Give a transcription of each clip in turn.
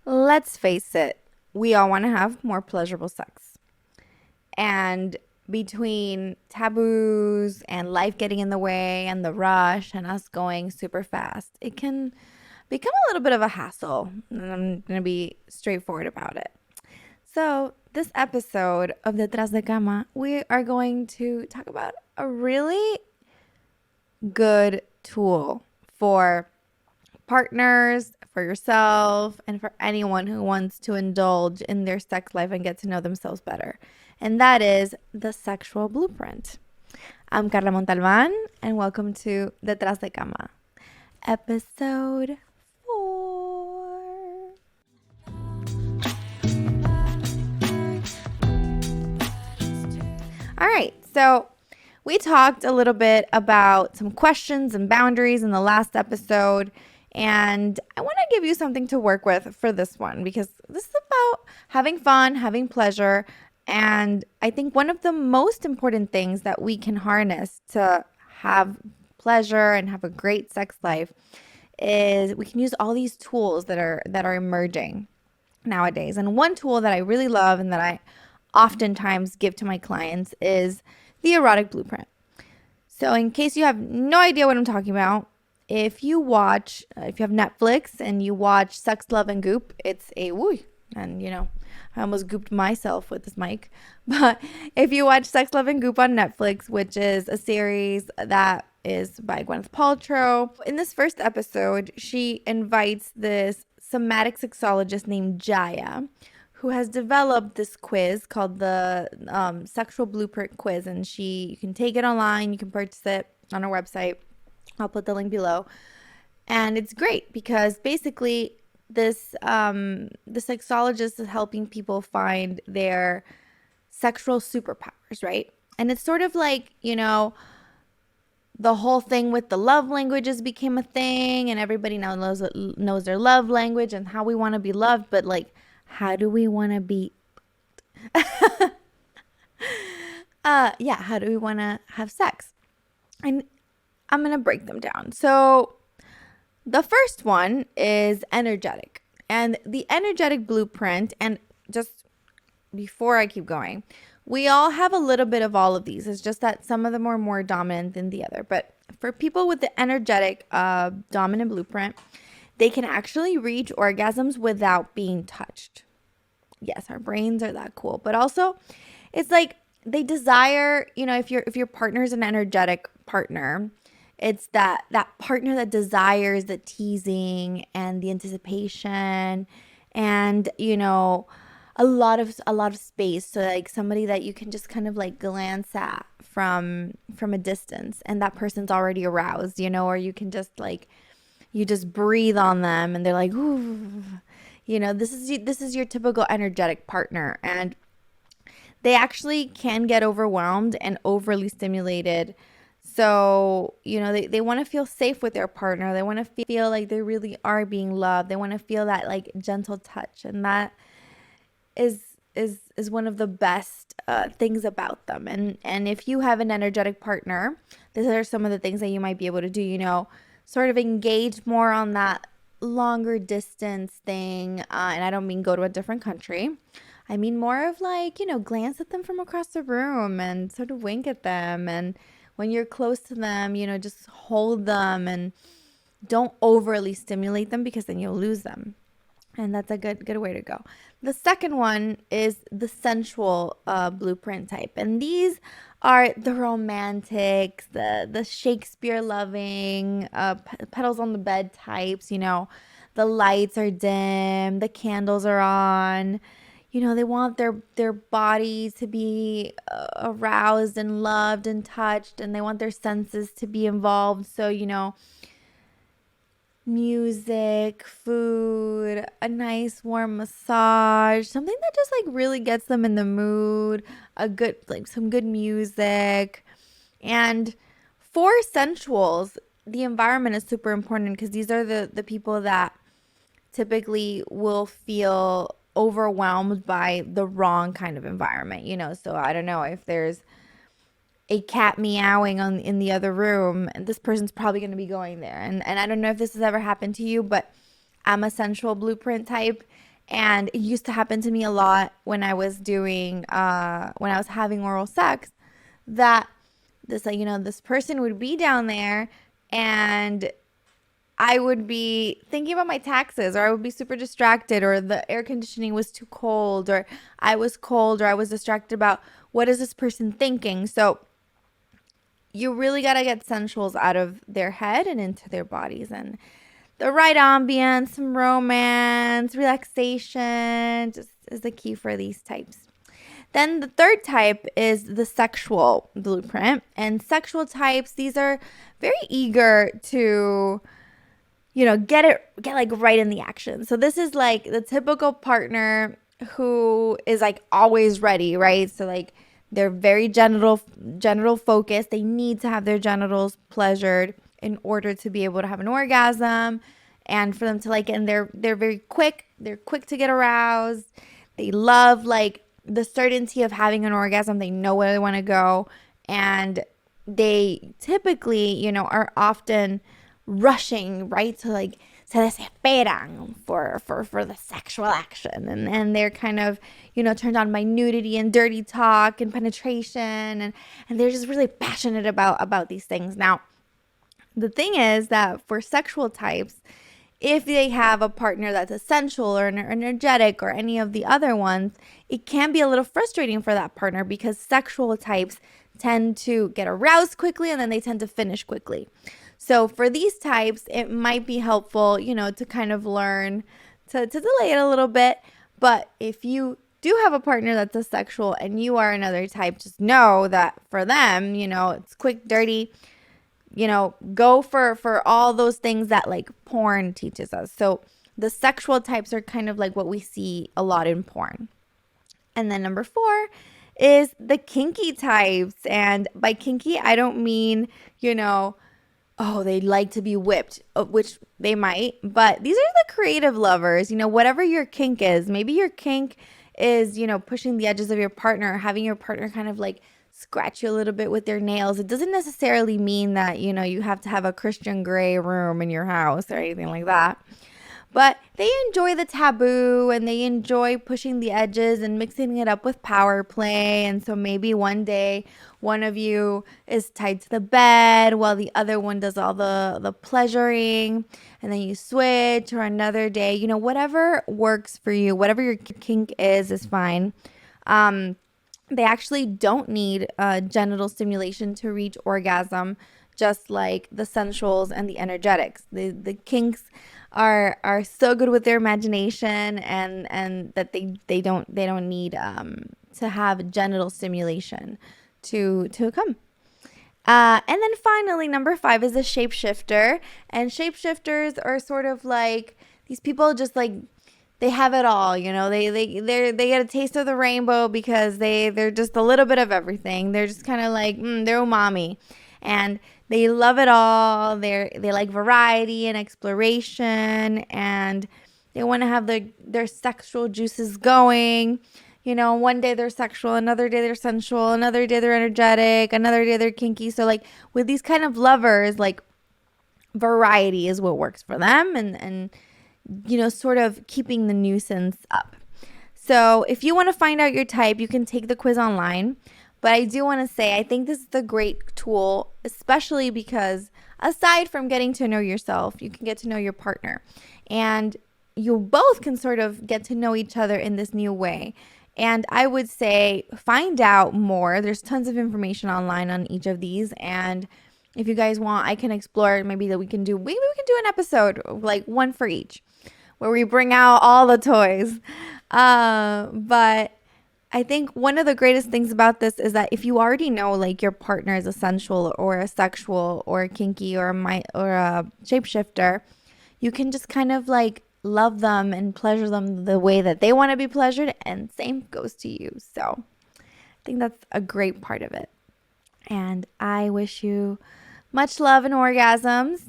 Let's face it, we all want to have more pleasurable sex. And between taboos and life getting in the way and the rush and us going super fast, it can become a little bit of a hassle. And I'm going to be straightforward about it. So, this episode of Detrás de Cama, we are going to talk about a really good tool for partners, for yourself, and for anyone who wants to indulge in their sex life and get to know themselves better. And that is the sexual blueprint. I'm Carla Montalban, and welcome to Detrás de Cama, episode 4. All right, so we talked a little bit about some questions and boundaries in the last episode, and I want to give you something to work with for this one because this is about having fun, having pleasure, and I think one of the most important things that we can harness to have pleasure and have a great sex life is we can use all these tools that are emerging nowadays. And one tool that I really love and that I oftentimes give to my clients is the Erotic Blueprint. So, in case you have no idea what I'm talking about, if you have Netflix and you watch Sex, Love, and Goop, it's a woo. And, I almost gooped myself with this mic. But if you watch Sex, Love, and Goop on Netflix, which is a series that is by Gwyneth Paltrow, in this first episode, she invites this somatic sexologist named Jaiya, who has developed this quiz called the Sexual Blueprint Quiz. And you can take it online, you can purchase it on our website. I'll put the link below. And it's great because basically the sexologist is helping people find their sexual superpowers, right? And it's sort of like, the whole thing with the love languages became a thing and everybody now knows their love language and how we want to be loved, but like, how do we want to be how do we want to have sex? And I'm going to break them down. So the first one is energetic. And the energetic blueprint, and just before I keep going, we all have a little bit of all of these. It's just that some of them are more dominant than the other. But for people with the energetic dominant blueprint, they can actually reach orgasms without being touched. Yes, our brains are that cool. But also, it's like they desire, if your partner is an energetic partner, it's that partner that desires the teasing and the anticipation and, a lot of space. So like somebody that you can just kind of like glance at from a distance and that person's already aroused, or you can just like you just breathe on them and they're like, ooh, this is your typical energetic partner. And they actually can get overwhelmed and overly stimulated. So, they want to feel safe with their partner. They want to feel like they really are being loved. They want to feel that like gentle touch. And that is one of the best things about them. And if you have an energetic partner, these are some of the things that you might be able to do, sort of engage more on that longer distance thing. And I don't mean go to a different country. I mean more of like, glance at them from across the room and sort of wink at them. And when you're close to them, just hold them and don't overly stimulate them because then you'll lose them. And that's a good way to go. The second one is the sensual blueprint type. And these are the romantics, the Shakespeare loving, petals on the bed types. The lights are dim, the candles are on. They want their bodies to be aroused and loved and touched, and they want their senses to be involved. So, music, food, a nice warm massage, something that just like really gets them in the mood, some good music. And for sensuals, the environment is super important because these are the people that typically will feel overwhelmed by the wrong kind of environment, So I don't know if there's a cat meowing in the other room, and this person's probably going to be going there. And I don't know if this has ever happened to you, but I'm a sensual blueprint type. And it used to happen to me a lot when I was having oral sex, that this person would be down there, and I would be thinking about my taxes, or I would be super distracted, or the air conditioning was too cold, or I was cold, or I was distracted about what is this person thinking. So you really got to get sensuals out of their head and into their bodies. And the right ambience, some romance, relaxation just is the key for these types. Then the third type is the sexual blueprint. And sexual types, these are very eager to, get like right in the action. So this is like the typical partner who is like always ready, right? So like they're very genital focused. They need to have their genitals pleasured in order to be able to have an orgasm, and for them to like, and they're very quick. They're quick to get aroused. They love like the certainty of having an orgasm. They know where they want to go, and they typically, are often rushing, right? To like, se desesperan for the sexual action, and they're kind of, turned on by nudity and dirty talk and penetration, and they're just really passionate about these things. Now, the thing is that for sexual types, if they have a partner that's essential or energetic or any of the other ones, it can be a little frustrating for that partner, because sexual types tend to get aroused quickly and then they tend to finish quickly. So for these types, it might be helpful, to kind of learn to delay it a little bit. But if you do have a partner that's a sexual and you are another type, just know that for them, it's quick, dirty, go for all those things that like porn teaches us. So the sexual types are kind of like what we see a lot in porn. And then number 4 is the kinky types. And by kinky, I don't mean, they like to be whipped, which they might, but these are the creative lovers. Whatever your kink is, maybe your kink is, pushing the edges of your partner, having your partner kind of like scratch you a little bit with their nails. It doesn't necessarily mean that, you have to have a Christian Grey room in your house or anything like that. But they enjoy the taboo, and they enjoy pushing the edges and mixing it up with power play. And so maybe one day one of you is tied to the bed while the other one does all the pleasuring, and then you switch. Or another day, whatever works for you, whatever your kink is fine. They actually don't need genital stimulation to reach orgasm, just like the sensuals and the energetics. The kinks are so good with their imagination, and that they don't need to have genital stimulation to come. And then finally, number 5 is a shapeshifter. And shapeshifters are sort of like these people, just like they have it all, they get a taste of the rainbow, because they're just a little bit of everything. They're just kind of like they're umami, and they love it all. They like variety and exploration, and they want to have their sexual juices going. One day they're sexual, another day they're sensual, another day they're energetic, another day they're kinky. So like with these kind of lovers, like variety is what works for them, and sort of keeping the nuisance up. So if you want to find out your type, you can take the quiz online. But I do want to say, I think this is a great tool, especially because aside from getting to know yourself, you can get to know your partner. And you both can sort of get to know each other in this new way. And I would say find out more. There's tons of information online on each of these. And if you guys want, I can explore maybe we can do an episode, like one for each, where we bring out all the toys. But I think one of the greatest things about this is that if you already know like your partner is a sensual or a sexual or a kinky or a shapeshifter, you can just kind of like love them and pleasure them the way that they want to be pleasured, and same goes to you. So I think that's a great part of it. And I wish you much love and orgasms.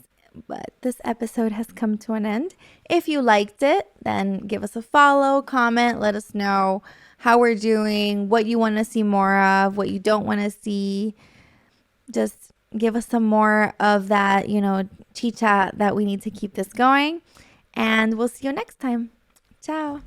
But this episode has come to an end. If you liked it, then give us a follow, comment, let us know how we're doing, what you want to see more of, what you don't want to see. Just give us some more of that, chicha that we need to keep this going. And we'll see you next time. Ciao.